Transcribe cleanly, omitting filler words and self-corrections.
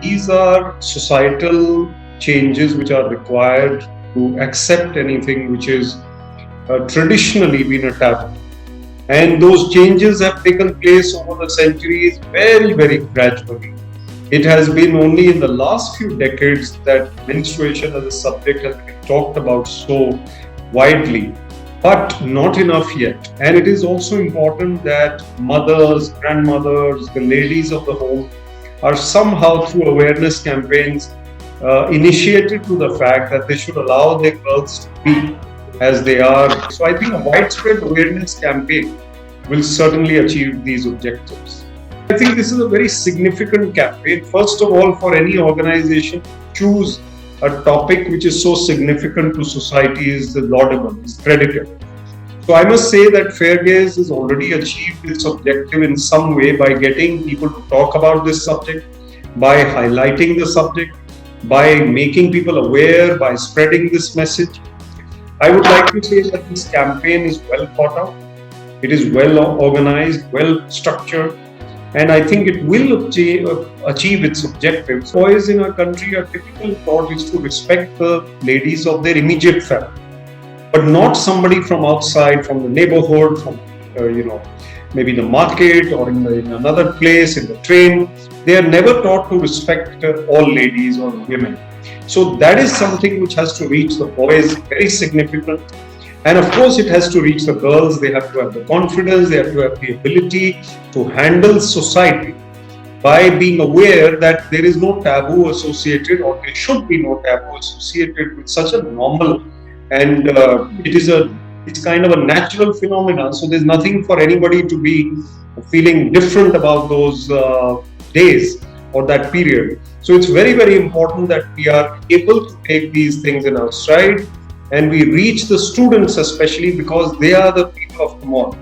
these are societal changes which are required to accept anything which is traditionally been a taboo. And those changes have taken place over the centuries very, very gradually. It has been only in the last few decades that menstruation as a subject has been talked about so widely, but not enough yet. And it is also important that mothers, grandmothers, the ladies of the home are somehow through awareness campaigns initiated to the fact that they should allow their girls to be as they are. So I think a widespread awareness campaign will certainly achieve these objectives. I think this is a very significant campaign. First of all, for any organization, choose a topic which is so significant to society is laudable, is credited. So I must say that Fair Gaze has already achieved its objective in some way by getting people to talk about this subject, by highlighting the subject, by making people aware, by spreading this message. I would like to say that this campaign is well thought out, it is well organized, well structured, and I think it will achieve its objectives. Boys in our country, our typical thought is to respect the ladies of their immediate family, but not somebody from outside, from the neighborhood, from maybe the market or in another place, in the train. They are never taught to respect all ladies or women. So that is something which has to reach the boys, very significant. And of course, it has to reach the girls. They have to have the confidence, they have to have the ability to handle society by being aware that there is no taboo associated, or there should be no taboo associated with such a normal, and it's kind of a natural phenomenon. So there's nothing for anybody to be feeling different about those days or that period. So it's very, very important that we are able to take these things in our stride and we reach the students, especially because they are the people of tomorrow.